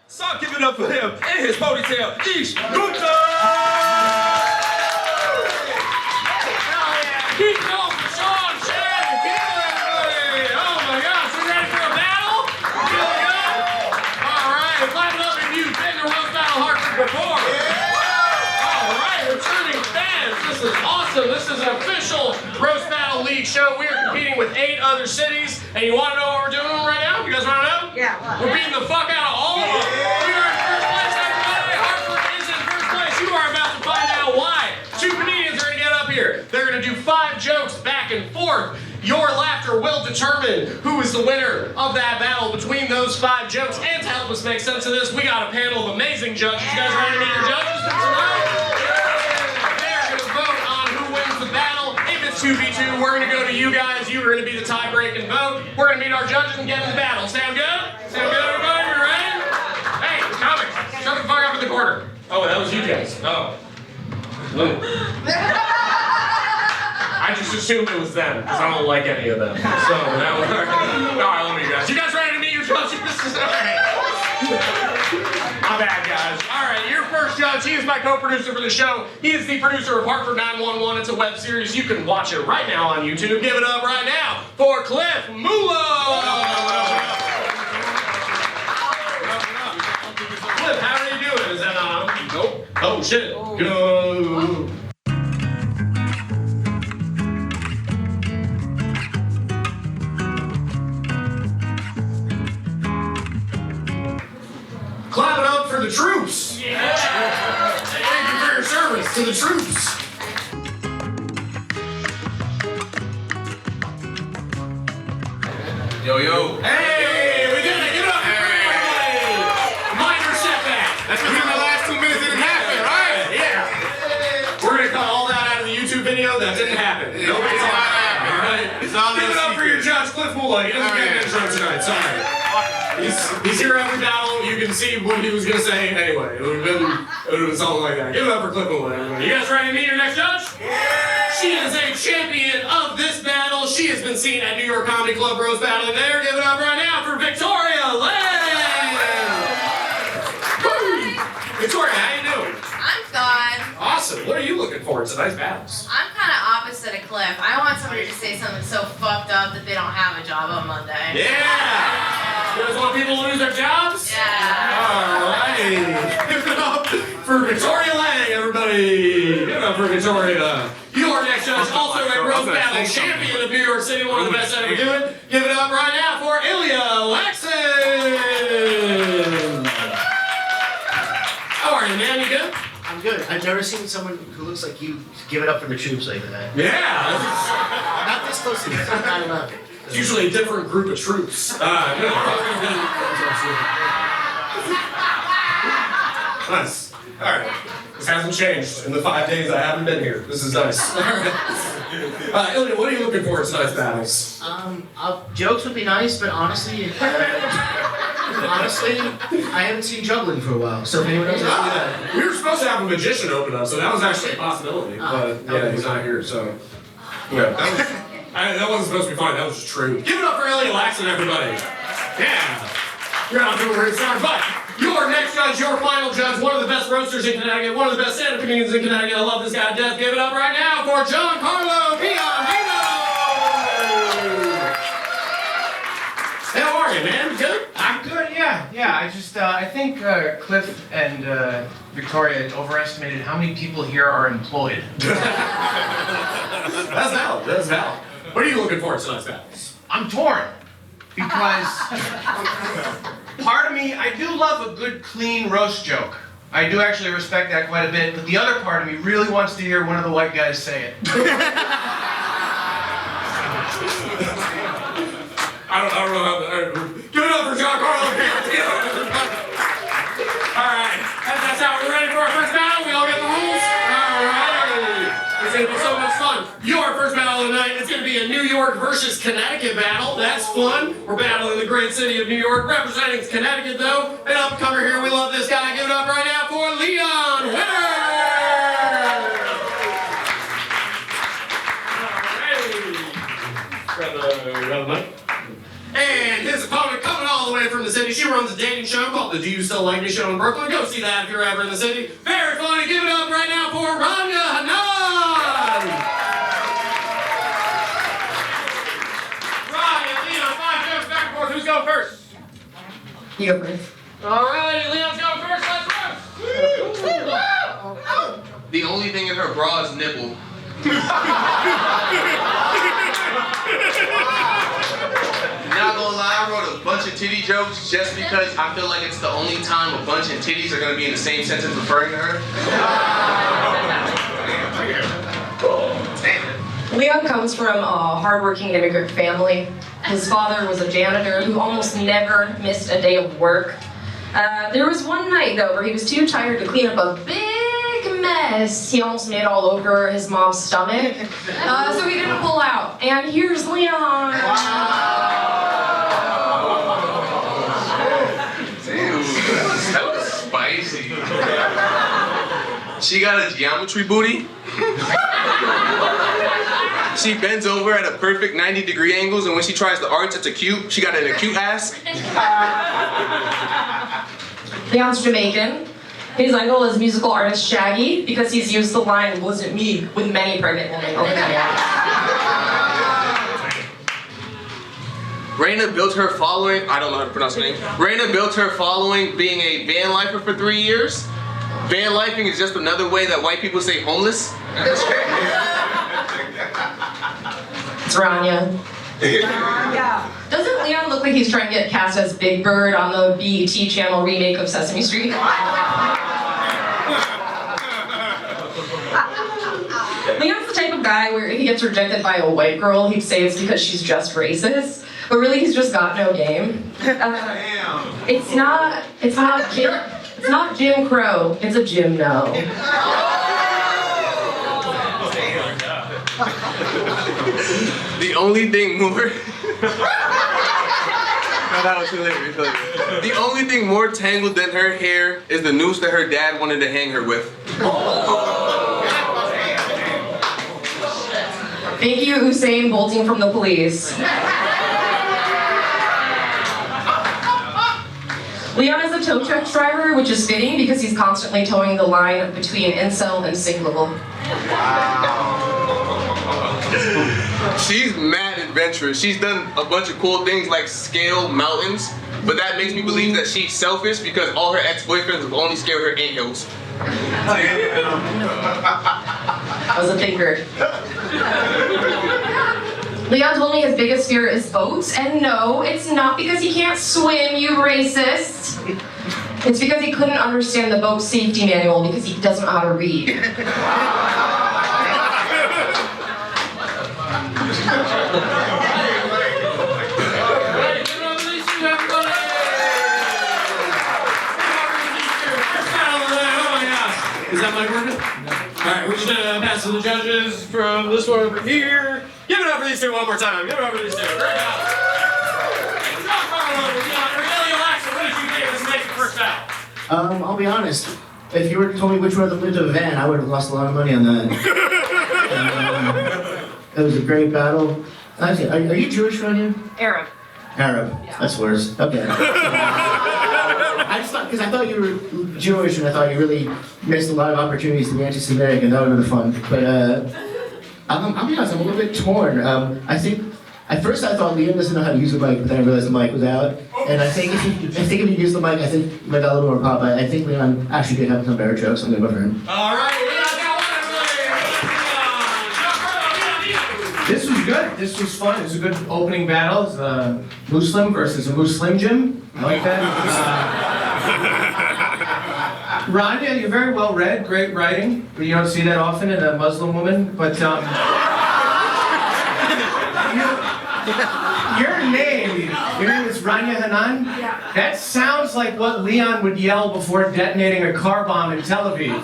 Start giving up for him and his ponytail, Gupta! Keep going for Sean, Chad, and Gilly! Oh my gosh, we ready for a battle? Here we go! Alright, clap it up if you've been to Roast Battle Hartford before. Alright, returning fans, this is awesome. This is an official Roast Battle League show. We are competing with 8 other cities, and you want to know what we're doing right now? You guys want to know? Yeah, what? We're beating the fuck out of all of them. We are in first place, everybody. Hartford is in first place. You are about to find out why. 2 comedians are going to get up here. They're going to do 5 jokes back and forth. Your laughter will determine who is the winner of that battle between those 5 jokes. And to help us make sense of this, we got a panel of amazing judges. You guys ready to meet your judges for tonight? They're going to vote on who wins the battle. If it's 2v2, we're going to go to you guys. You're going to be the tie-breaking vote. We're going to meet our judges and get in the battle. Sound good? Sound good, everybody? You ready? Hey, comics, shut the fuck up in the corner. Oh, that was you guys. Oh. I just assumed it was them, because I don't like any of them. So, that was... Alright, let me you guys. You guys ready to meet your judges? Alright. My bad, guys. Alright, your first judge, he is my co-producer for the show. He is the producer of Hartford 911. It's a web series. You can watch it right now on YouTube. Give it up right now for Cliff Mula! Cliff, how are you doing? Is that on? Nope. Oh, shit. Go. Clap it up for the troops! Yeah! Thank you for your service to the troops! Yo, yo. Hey! We did it! Get up! Hey! Minor setback! That's because in the last 2 minutes it didn't happen, right? Yeah! We're gonna cut all that out of the YouTube video. That didn't happen. Nobody saw that. Alright? It's all Give it up for your judge, Cliff Mula. He doesn't get an intro tonight. Sorry. He's here every battle. You can see what he was gonna say anyway. It would have been something like that. Give it up for Cliff Mula, everybody. You guys ready to meet your next judge? Yeah! She is a champion of this battle. She has been seen at New York Comedy Club Roast Battle there. Give it up right now for Victoria Lang! Victoria, how you doing? I'm good. Awesome. What are you looking for in tonight's battles? I'm kind of opposite of Cliff. I want somebody to say something so fucked up that they don't have a job on Monday. Yeah! You guys want people to lose their jobs? Yeah. Alright. Give it up for Victoria Lang, everybody. Give it up for Victoria. Your next judge, also a roast battle champion of New York City, one of the best at ever do it. Give it up right now for Ilya Laksin. How are you, man? You good? I'm good. I've never seen someone who looks like you give it up for the troops like that. Yeah. Not this close to 9/11. It's usually a different group of troops. Nice. All right. This hasn't changed in the 5 days I haven't been here. This is nice. All right. Ilya, what are you looking for in tonight's battles? Jokes would be nice, but honestly, I haven't seen juggling for a while. So if anyone knows how to do that. We were supposed to have a magician open up, so that was actually a possibility. But yeah, he's not here, so yeah. That wasn't supposed to be fun. That was just true. Give it up for Ilya Laksin, everybody. Yeah. You're not doing where it's started, but your next judge, your final judge, one of the best roasters in Connecticut, one of the best stand-up comedians in Connecticut. I love this guy to death. Give it up right now for Giancarlo Biondino. How are you, man? Good? I'm good, yeah. I think Cliff and Victoria overestimated how many people here are employed. That's valid. What are you looking for in tonight's battles? I'm torn, because part of me, I do love a good, clean roast joke. I do actually respect that quite a bit, but the other part of me really wants to hear one of the white guys say it. I don't know how give it up for Giancarlo Biondino. Alright, that's how we're ready for our first battle. We all get the rules? Alright. It's gonna be so much fun. Your first battle of the night, it's gonna be a New York versus Connecticut battle. That's fun. We're battling the great city of New York, representing Connecticut though. An up-and-comer here, we love this guy. Give it up right now for Witter! And his opponent coming all the way from the city city. She runs a dating show called the Do You Still Like Me show in Brooklyn. Go see that if you're ever in the city. Very funny. Give it up right now for Rania, Hannan. Rania, Leon, 5 jokes back and forth. Who's going first? You go first. All right, Leon's going first. Let's go. The only thing in her bra is nipple. Not gonna lie, I wrote a bunch of titty jokes just because I feel like it's the only time a bunch of titties are gonna be in the same sentence referring to her. Leon comes from a hardworking immigrant family. His father was a janitor who almost never missed a day of work. There was one night, though, where he was too tired to clean up a big mess. He almost made all over his mom's stomach. So he didn't pull out. And here's Leon. Damn, that was spicy. She got a geometry booty. She bends over at a perfect 90-degree angles, and when she tries to arch, it's a cute. She got an acute ass. Leon's Jamaican. His idol is musical artist Shaggy because he's used the line "wasn't me" with many pregnant women over the years. Raina built her following, I don't know how to pronounce her name. Raina built her following being a van lifer for 3 years. Van lifing is just another way that white people say homeless. It's Rania. Doesn't Leon look like he's trying to get cast as Big Bird on the BET channel remake of Sesame Street? Leon's the type of guy where if he gets rejected by a white girl, he'd say it's because she's just racist, but really he's just got no game. It's not Jim Crow, it's a Jim No. The only thing more... No, that was hilarious. The only thing more tangled than her hair is the noose that her dad wanted to hang her with. Thank you, Usain bolting from the police. Leon is a tow truck driver, which is fitting because he's constantly towing the line between incel and single. She's mad adventurous. She's done a bunch of cool things like scale mountains, but that makes me believe that she's selfish because all her ex-boyfriends have only scaled her anthills. I was a thinker. Leon told me his biggest fear is boats, and no, it's not because he can't swim, you racist. It's because he couldn't understand the boat safety manual because he doesn't know how to read. Is that mic working? Alright, we're just gonna pass to the judges from this one over here. Give it up for these two one more time. Give it up for these two. Great job. Giancarlo Biondino, Ilya Laksin, what did you think of this amazing first battle? I'll be honest. If you were to tell me which one of them lived in a van, I would have lost a lot of money on that. It was a great battle. Actually, are you Jewish, Rania? Arab. Arab. Yeah. That's worse. Okay. I just thought, because I thought you were Jewish, and I thought you really missed a lot of opportunities to be anti-Semitic, and that would have been fun. But I'll be honest, I'm a little bit torn. I think at first I thought Liam doesn't know how to use the mic, but then I realized the mic was out. And I think if you use the mic, I think it got a little more pop. I think Leon actually did have some better jokes. I'm gonna go for him. All right, Leon got one. This was good. This was fun. It was a good opening battle. It's a Muslim versus a Muslim Jim. I like that. Rania, you're very well read. Great writing. You don't see that often in a Muslim woman. But your name is Rania Hannan? Yeah. That sounds like what Leon would yell before detonating a car bomb in Tel Aviv.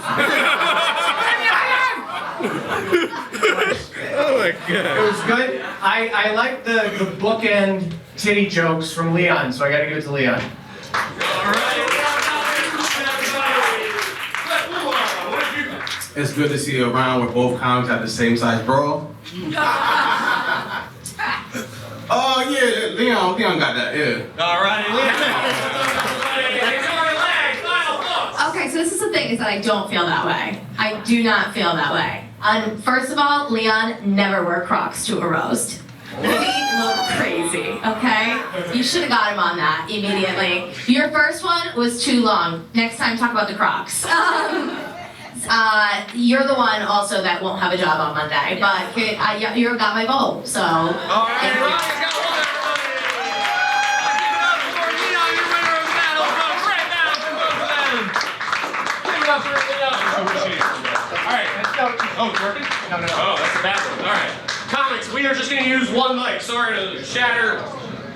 Oh my god. It was good. I like the bookend titty jokes from Leon, so I gotta give it to Leon. All right, It's good to see you around where both comics have the same size bra. Oh yeah, Leon, Oh, Leon got that, yeah. All right, final thoughts. Okay, so this is the thing, is that I don't feel that way. I do not feel that way. First of all, Leon never wore Crocs to a roast. Feet look crazy, okay? You should have got him on that immediately. Your first one was too long. Next time, talk about the Crocs. You're the one also that won't have a job on Monday, but you got my vote, so. All right, Rania's got one, everybody. Give it up for Leon, your winner of the battle. Great battle for both of them. Give it up for Leon. All right. Oh, it's working? No. Oh, that's the bathroom. All right. Comics, we are just going to use one mic. Sorry to shatter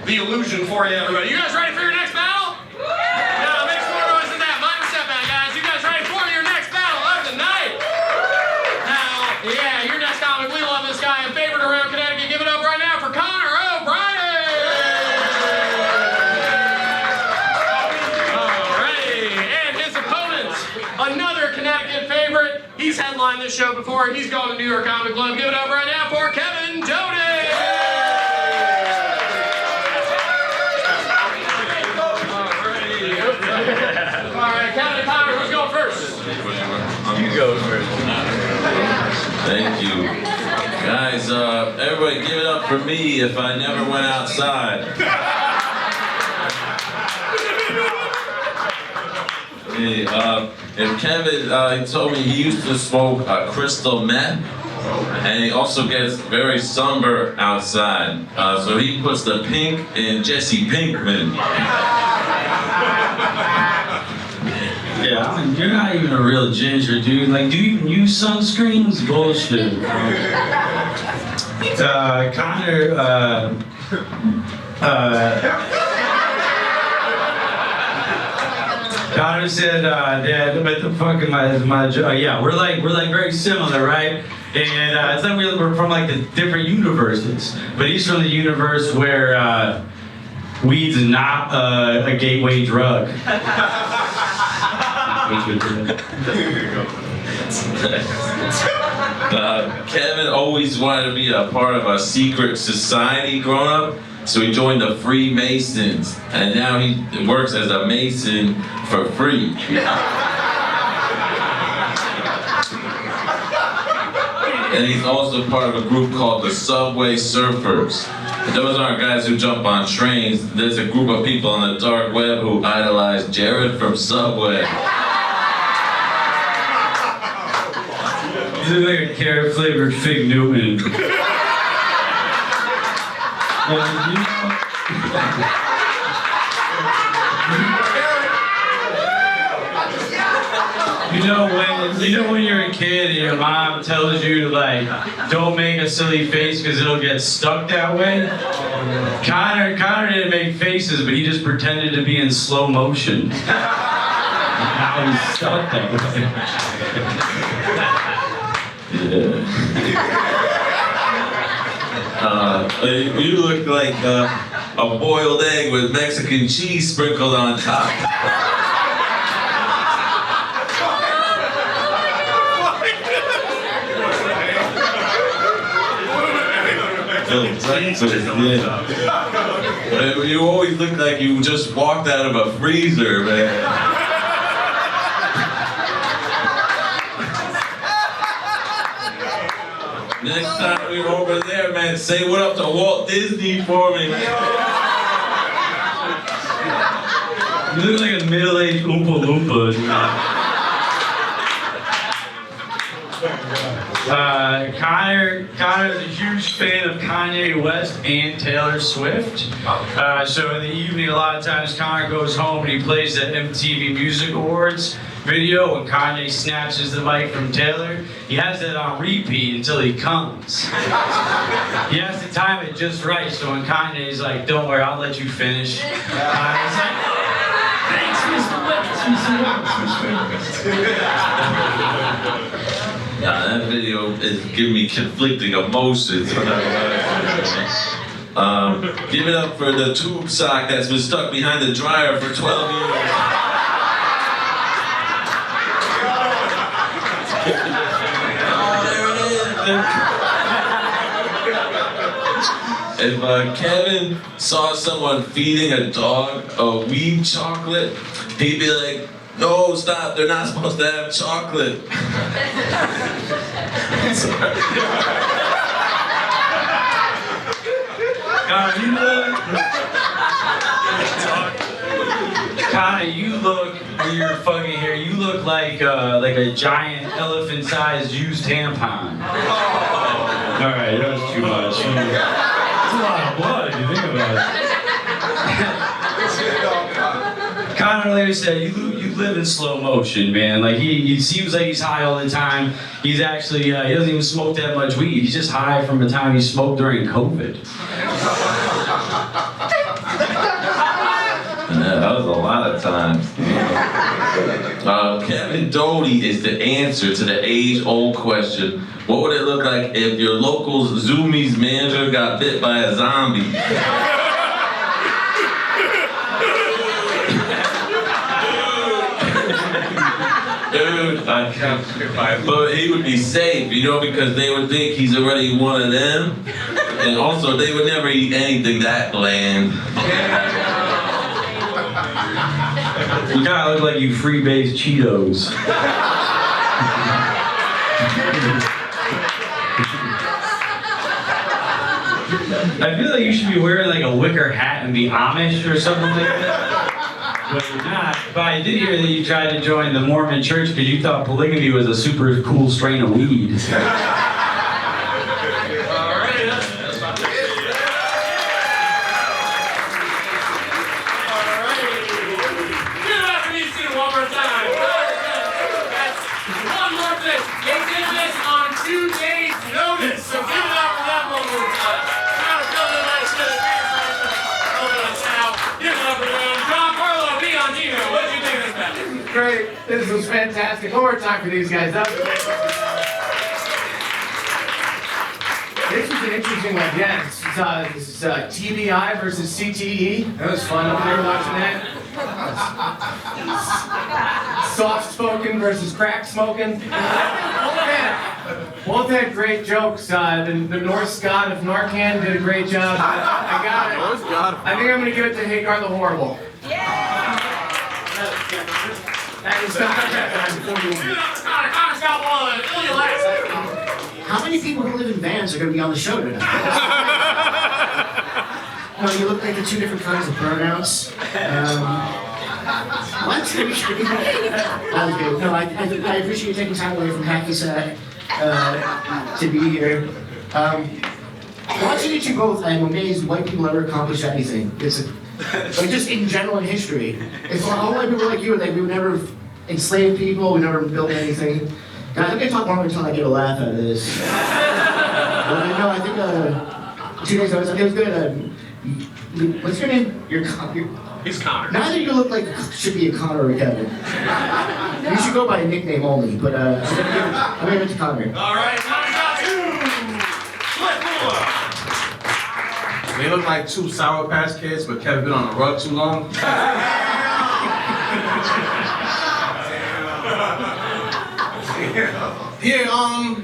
the illusion for you, everybody. You guys ready for your next battle? Yeah, make some more noise than that. Mind the step back, guys. You guys ready for your next battle of the night? Now, yeah, your next comic, we love this guy, a favorite around Connecticut. Give it up right now for Connor O'Brien! Alrighty, and his opponent, another Connecticut favorite. He's headlined this show before. He's going to New York Comic Club. Give it up right now for Kevin Doty! Alright, Kevin and Connor, who's going first? You go first. Thank you. Guys, everybody give it up for me if I never went outside. Hey, and Kevin, he told me he used to smoke crystal meth, and he also gets very sunburned outside. So he puts the pink in Jesse Pinkman. Yeah, I mean, you're not even a real ginger, dude. Like, do you even use sunscreens? Bullshit. Connor, Connor said, Dad, what the fuck am I, yeah, we're like very similar, right? And it's like we're from like the different universes. But he's from the universe where weed's not a gateway drug. Kevin always wanted to be a part of a secret society growing up, so he joined the Freemasons, and now he works as a Mason for free. And he's also part of a group called the Subway Surfers. Those aren't guys who jump on trains. There's a group of people on the dark web who idolize Jared from Subway. You look like a carrot-flavored Fig Newton. You know when you're a kid and your mom tells you to like, don't make a silly face because it'll get stuck that way? Connor didn't make faces, but he just pretended to be in slow motion. Now he's stuck that way. Yeah. You look like a boiled egg with Mexican cheese sprinkled on top. Yeah. You always look like you just walked out of a freezer, man. Next time we're over there, man, say what up to Walt Disney for me, man. You look like a middle-aged Oompa Loompa. Connor's a huge fan of Kanye West and Taylor Swift. So in the evening, a lot of times Connor goes home and he plays the MTV Music Awards video when Kanye snatches the mic from Taylor. He has that on repeat until he comes. He has to time it just right, so when Kanye's like, don't worry, I'll let you finish. It's like, thanks, Mr. West. Yeah, that video is giving me conflicting emotions. Give it up for the tube sock that's been stuck behind the dryer for 12 years. Oh, there it is. If Kevin saw someone feeding a dog a weed chocolate, he'd be like, no, stop, they're not supposed to have chocolate. Connor, you look, with your fucking hair, you look like a giant elephant-sized used tampon. Alright, that was too much. That's a lot of blood if you think about it. Connor later said, you live in slow motion, man. Like, he seems like he's high all the time. He's actually, he doesn't even smoke that much weed. He's just high from the time he smoked during COVID. That was a lot of time. Kevin Doty is the answer to the age-old question, what would it look like if your local Zoomies manager got bit by a zombie? Dude, but he would be safe, you know, because they would think he's already one of them. And also, they would never eat anything that bland. You kind of look like you freebase Cheetos. I feel like you should be wearing like a wicker hat and be Amish or something like that. But you're not. But I did hear that you tried to join the Mormon church because you thought polygamy was a super cool strain of weed. Great. This was fantastic. One more time for these guys. That was This was an interesting one. Yeah, this is TBI versus CTE. That was fun. Up there watching that. Soft spoken versus crack smoking. Both had great jokes. The North Scott of Narcan did a great job. I got it. I think I'm going to give it to Hagar the Horrible. How many people who live in vans are going to be on the show tonight? No, you look like the two different kinds of pronouns. What? No, I appreciate you taking time away from Hacky Sack to be here. Watching you two both, I'm amazed white people ever accomplish anything. Like just in general in history. If all white people were like you, like we would never enslave people, we never build anything. Guys, I'm gonna talk longer until I get a laugh out of this. But no, I think 2 days ago, it was good. What's your name? He's Connor. Neither of you look like should be a Connor or a Kevin. You should go by a nickname only, but I'm gonna give it to Connor. All right, Connor's got two. Split Mula. They look like two Sour Patch Kids, but Kevin been on the rug too long. Yeah,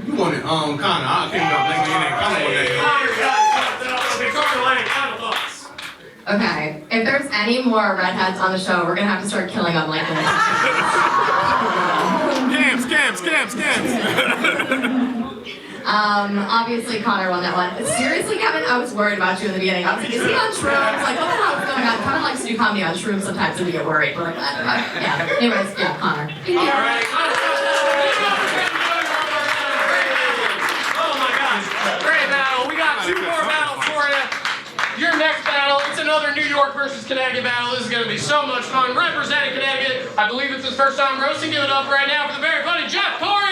you want it, Connor. I can't go thinking your name. Connor want that. Okay, if there's any more redheads on the show, we're gonna have to start killing them like this. Scams. Obviously Connor won that one. Seriously, Kevin, I was worried about you in the beginning. I was like, is he on shrooms? Like, what the hell is going on? Connor likes to do comedy on shrooms sometimes and we get worried. We're like, yeah. Anyways, yeah, Connor. Thank you. All right, oh my gosh, great battle. We got two more battles for you. Your next battle, it's another New York versus Connecticut battle. This is going to be so much fun. Representing Connecticut, I believe it's his first time roasting. Give it up right now for the very funny Jeff Poirier.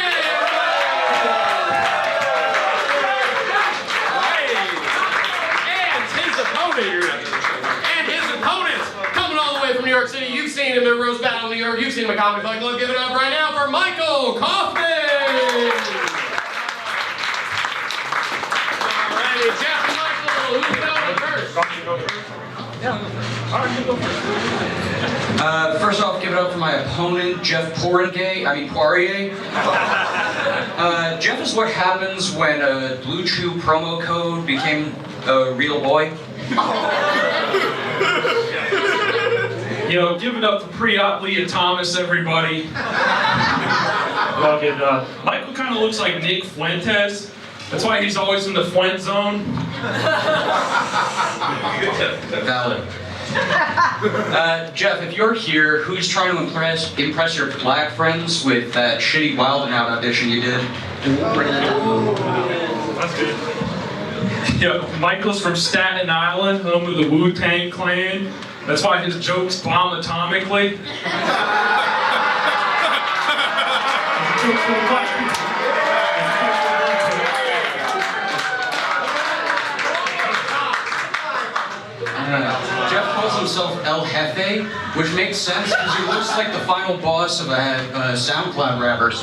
And his opponent, coming all the way from New York City. You've seen him in Roast Battle New York. You've seen him at Comedy Fight Club. Give it up right now for Michael Kaufman. Alrighty, Jeff and Michael, who's going first? First off, give it up for my opponent, Poirier. Jeff is what happens when a Blue Chew promo code became a real boy. Yo, give it up for pre-op Leah Thomas, everybody. Michael kind of looks like Nick Fuentes. That's why he's always in the Fuent zone. Valid. Jeff, if you're here, who's trying to impress your black friends with that shitty Wild 'N Out audition you did? That's good. Yeah, Michael's from Staten Island, home of the Wu-Tang Clan. That's why his jokes bomb atomically. Jeff calls himself El Jefe, which makes sense because he looks like the final boss of a SoundCloud rappers.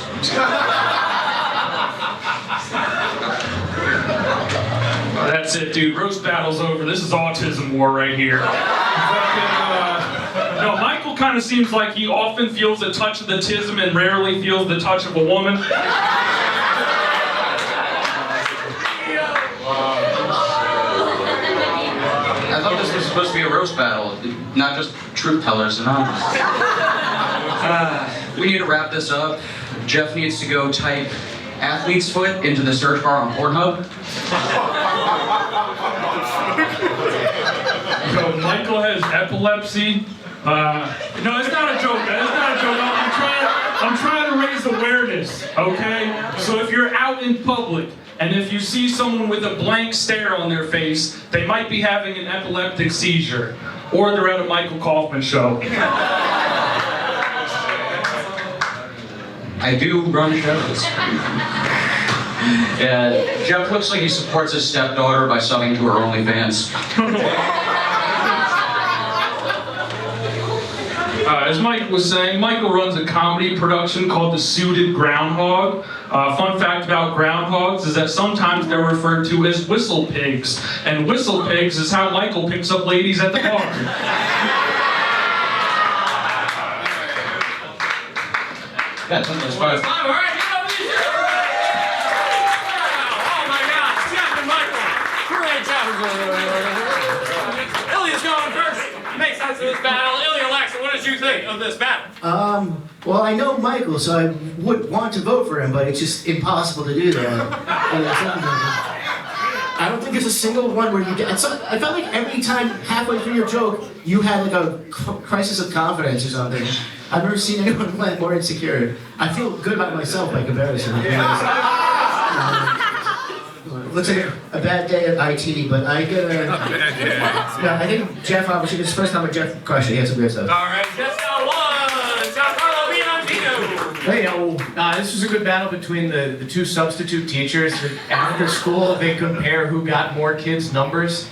That's it, dude. Roast battle's over. This is autism war right here. No, Michael kind of seems like he often feels the touch of the tism and rarely feels the touch of a woman. I thought this was supposed to be a roast battle, not just truth tellers. We need to wrap this up. Jeff needs to go type athlete's foot into the search bar on Pornhub. Yo, Michael has epilepsy. No, it's not a joke, man. It's not a joke. I'm trying to raise awareness, okay? So if you're out in public, and if you see someone with a blank stare on their face, they might be having an epileptic seizure. Or they're at a Michael Kaufman show. I do run shows. Yeah, Jeff looks like he supports his stepdaughter by subbing to her OnlyFans. As Mike was saying, Michael runs a comedy production called The Suited Groundhog. Fun fact about groundhogs is that sometimes they're referred to as whistle pigs. And whistle pigs is how Michael picks up ladies at the bar. Yeah, that's fine. All right, get over these here. Oh my God, Captain Michael. Great job. Ilya's going first. Make sense of this battle. Ilya Laksin, what did you think of this battle? Well, I know Michael, so I would want to vote for him, but it's just impossible to do that. I don't think there's a single one where you get. I felt like every time halfway through your joke, you had like a crisis of confidence or something. I've never seen anyone more insecure. I feel good about myself by comparison. Looks like a bad day at IT, but I get a. I think Jeff, obviously, this is the first time with Jeff crushed it. He had some good stuff. All right, just one. Giancarlo Biondino. Hey, this was a good battle between the two substitute teachers. After school, they compare who got more kids' numbers.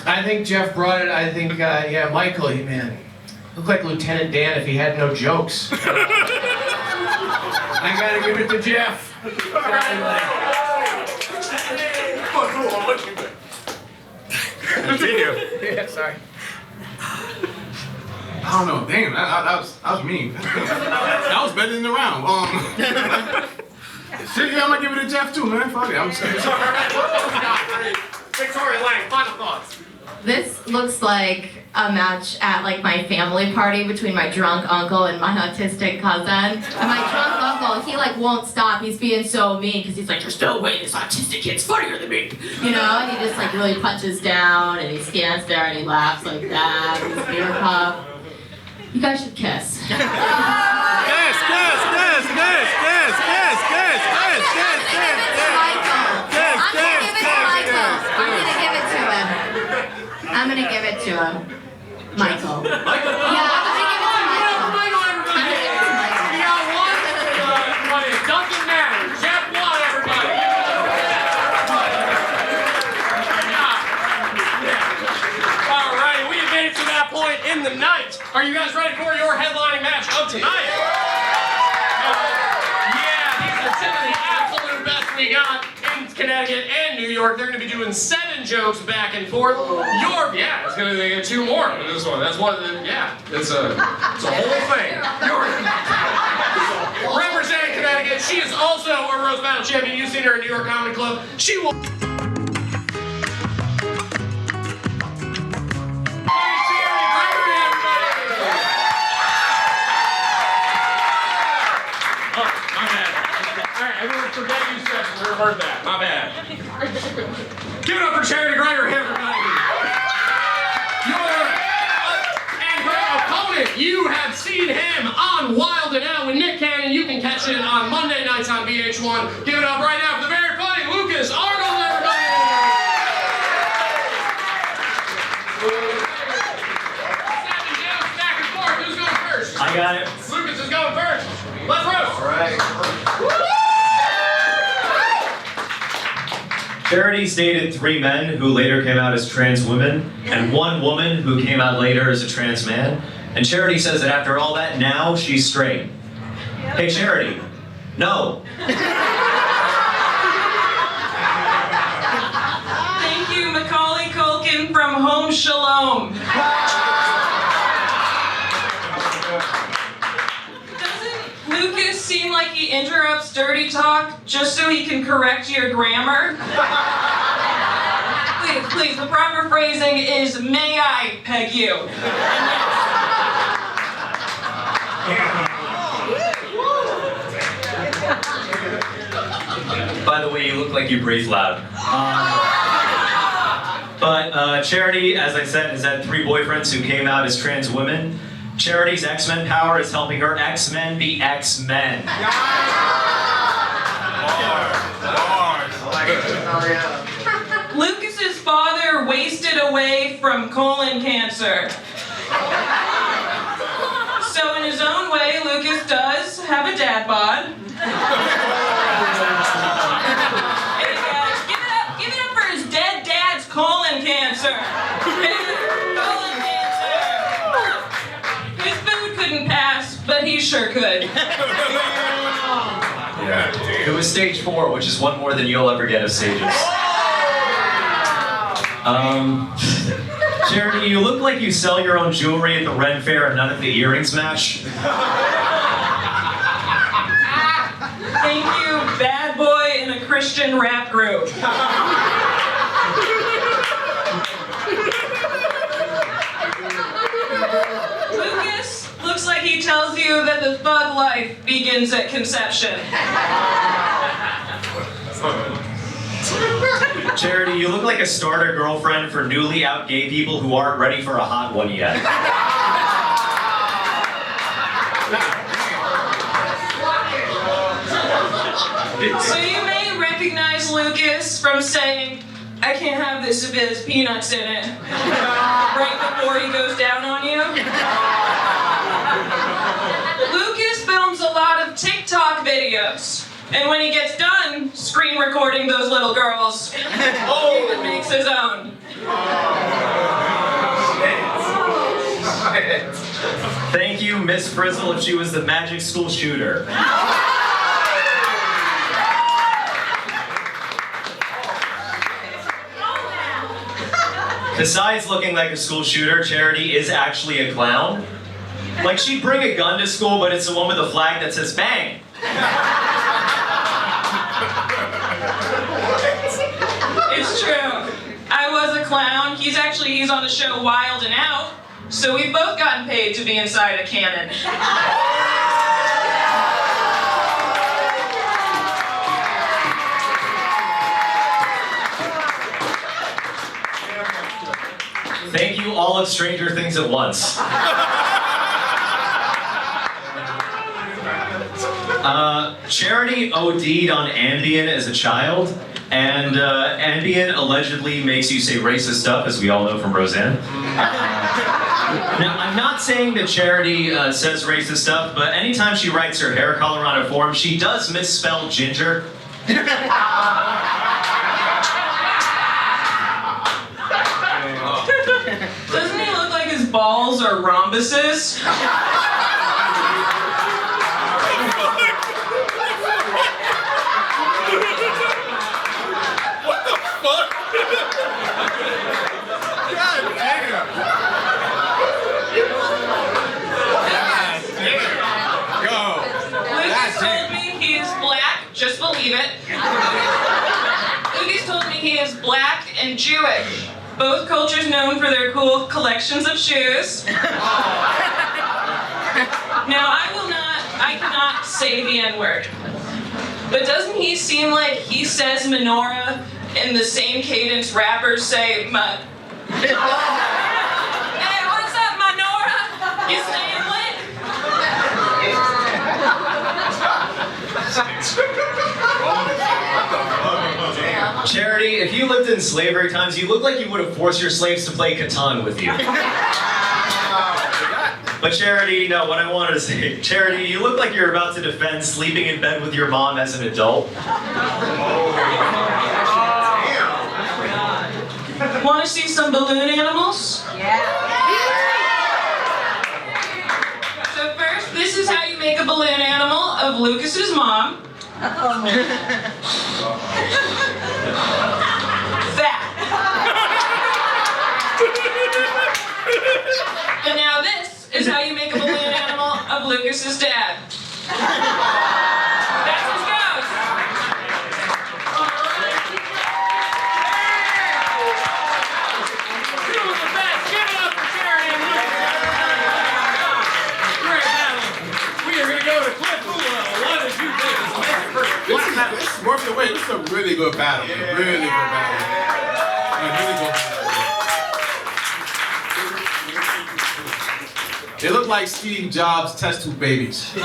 I think Jeff brought it. I think, Michael, man, looked like Lieutenant Dan if he had no jokes. I gotta give it to Jeff. Continue. Yeah, sorry. I don't know. Damn, that was mean. That was better than the round. Shit, yeah, I'm gonna give it to Jeff too, man. Fuck it. I'm just Victoria Lang, final thoughts. This looks like a match at like my family party between my drunk uncle and my autistic cousin. And my drunk uncle, he like won't stop. He's being so mean because he's like, there's no way this autistic kid's funnier than me. You know, and he just like really punches down and he stands there and he laughs like that with his beer cup. You guys should kiss. Yes, yes, yes, yes, yes, yes, yes, yes, yes, yes, yes, yes, I'm gonna give it to him. Michael. Michael? Yeah, I'm gonna give it to Michael. I'm gonna give it to Michael. We got one, but it doesn't matter. Jeff won, everybody. All right, we have made it to that point in the night. Are you guys ready for your headlining match of tonight? Yeah, these are some of the absolute best we got. between Connecticut and New York. They're going to be doing 7 jokes back and forth. Yeah, it's going to get 2 more for this one. That's one of the, yeah, it's a whole thing. Representing Connecticut, she is also a roast battle champion. You've seen her in New York Comedy Club. She will. Forget you said we heard that. My bad. Give it up for Charity Gregory, everybody. And her opponent, you have seen him on Wild and Out with Nick Cannon. You can catch it on Monday nights on VH1. Give it up right now for the very funny Lukas, Arnold, everybody. Back and forth. Who's going first? I got it. Lukas is going first. Let's roast. All right. Charity dated 3 men who later came out as trans women, and 1 woman who came out later as a trans man. And Charity says that after all that, now she's straight. Hey, Charity. No. Thank you, Macaulay Culkin from Home Shalom. Lukas seem like he interrupts dirty talk just so he can correct your grammar? Please, the proper phrasing is, may I peg you? By the way, you look like you breathe loud. But Charity, as I said, has had 3 boyfriends who came out as trans women. Charity's X-Men power is helping her X-Men be X-Men. Lucas's father wasted away from colon cancer. So in his own way, Lukas does have a dad bod. Hey guys, give it up for his dead dad's colon cancer. Colon cancer. His food couldn't pass, but he sure could. It was stage 4, which is 1 more than you'll ever get of stages. Charity, you look like you sell your own jewelry at the Ren Fair and none at the earrings match. Thank you, bad boy in a Christian rap group. Lukas looks like he tells you that the thug life begins at conception. Charity, you look like a starter girlfriend for newly out gay people who aren't ready for a hot one yet. So you may recognize Lukas from saying, I can't have this if it has peanuts in it, right before he goes down on you. Lucas films a lot of TikTok videos. And when he gets done screen recording those little girls, he even makes his own. Thank you, Miss Frizzle, if she was the magic school shooter. Besides looking like a school shooter, Charity is actually a clown. Like, she'd bring a gun to school, but it's the one with the flag that says bang. It's true. I was a clown. He's on the show Wild and Out, so we've both gotten paid to be inside a cannon. Thank you all of Stranger Things at once. Charity OD'd on Ambien as a child, and Ambien allegedly makes you say racist stuff, as we all know from Roseanne. Now, I'm not saying that Charity says racist stuff, but anytime she writes her hair color on a form, she does misspell ginger. Doesn't he look like his balls are rhombuses? Lucas told me he is black, just believe it. Lucas told me he is black and Jewish. Both cultures known for their cool collections of shoes. Now I cannot say the N-word. But doesn't he seem like he says menorah in the same cadence rappers say mud? Hey, what's up, menorah? You staying lit? Charity, if you lived in slavery times, you look like you would have forced your slaves to play Catan with you. But Charity, no, what I wanted to say, Charity, you look like you're about to defend sleeping in bed with your mom as an adult. Want to see some balloon animals? Yeah. So first, this is how you make a balloon animal of Lucas's mom. That. And now this is how you make a balloon animal of Lucas's dad. That's his ghost. You were the best. Give it up for Charity and Lucas. Great battle. We are going to go to Cliff Mula. What did you think? This is worth the wait. This is a really good battle. Yeah. Really good battle. A really good battle. They look like Steve Jobs' test tube babies. I'm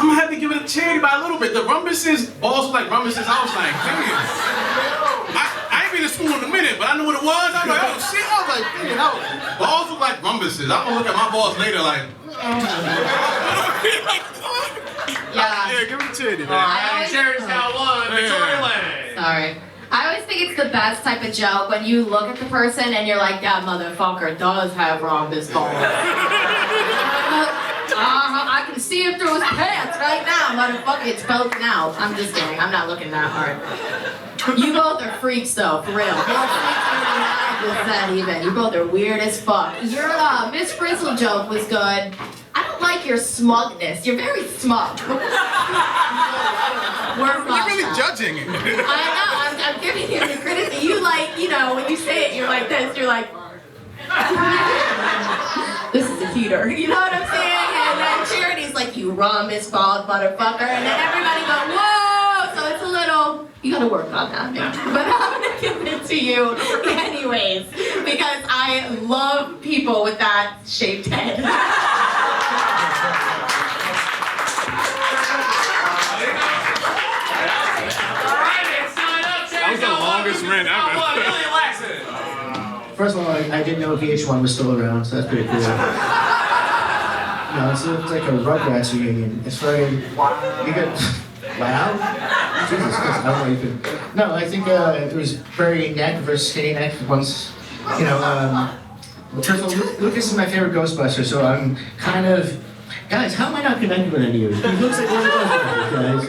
gonna have to give it a Charity by a little bit. The rumbuses, balls look like rumbuses. I was like, damn. I ain't been to school in a minute, but I knew what it was. I was like, oh shit. I was like, damn, balls look like rumbuses. I'm gonna look at my balls later like, Yeah. yeah, give it a Charity, man. Alright, Charity's got one. Victoria Lane. Sorry. I always think it's the best type of joke when you look at the person and you're like, that motherfucker does have rhombus balls. I can see it through his pants right now, motherfucker. It's poking out. I'm just kidding. I'm not looking that hard. You both are freaks, though, for real. More freaks than that even. You both are weird as fuck. Your Miss Frizzle joke was good. I don't like your smugness. You're very smug. You're really judging. I know. I'm giving you the criticism. You like, you know, when you say it, you're like this. You're like, this is a heater. You know what I'm saying? And then Charity's like, you rhombus bald motherfucker. And then everybody go, whoa. So it's a little, you gotta work on that. But I'm gonna give it to you anyways, because I love people with that shaped head. That was the longest rant ever. Ilya Laksin. First of all, I didn't know VH1 was still around, so that's pretty cool. No, it's like a Rugrats reunion. It's very, you get, wow? Jesus Christ, I don't know you could. No, I think it was very neck versus skinny neck once, you know, first of all, Lucas is my favorite Ghostbuster, so I'm kind of, guys, how am I not connected with any of you? He looks like one of those guys.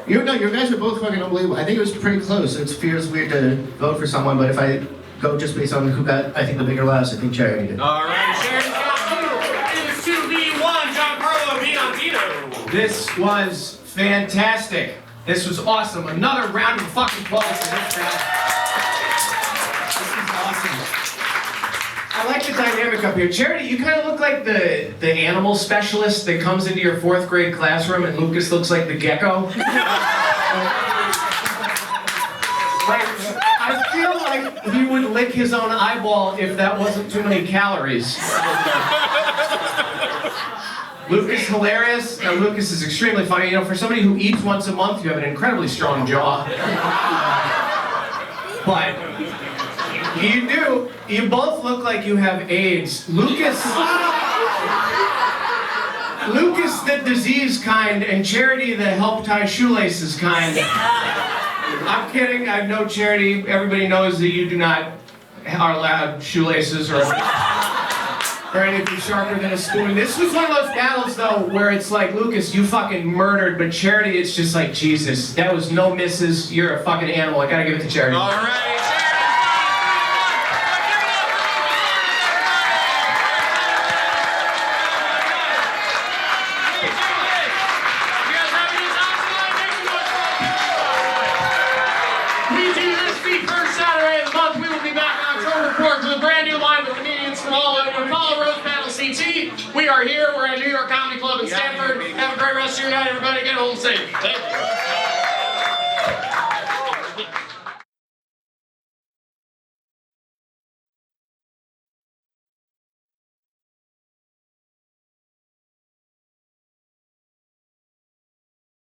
You guys are both fucking unbelievable. I think it was pretty close. It feels weird to vote for someone, but if I go just based on who got, I think, the bigger laughs, I think Charity did. All right, Charity's got two. It is 2v1, Giancarlo Biondino. This was fantastic. This was awesome. Another round of fucking applause for this battle. This is awesome. I like the dynamic up here. Charity, you kind of look like the animal specialist that comes into your 4th grade classroom, and Lucas looks like the gecko. I feel like he would lick his own eyeball if that wasn't too many calories. Lucas, hilarious. Now, Lucas is extremely funny. You know, for somebody who eats once a month, you have an incredibly strong jaw. But you do. You both look like you have AIDS. Lucas, the disease kind, and Charity, the help tie shoelaces kind. I'm kidding. I know Charity. Everybody knows that you do not are allowed shoelaces or. or anything sharper than a spoon. This was one of those battles, though, where it's like, Lukas, you fucking murdered, but Charity, it's just like, Jesus, that was no misses. You're a fucking animal. I gotta give it to Charity. All right. We are here. We're at New York Comedy Club in Stanford. Have a great rest of your night, everybody. Get home safe. Thank you.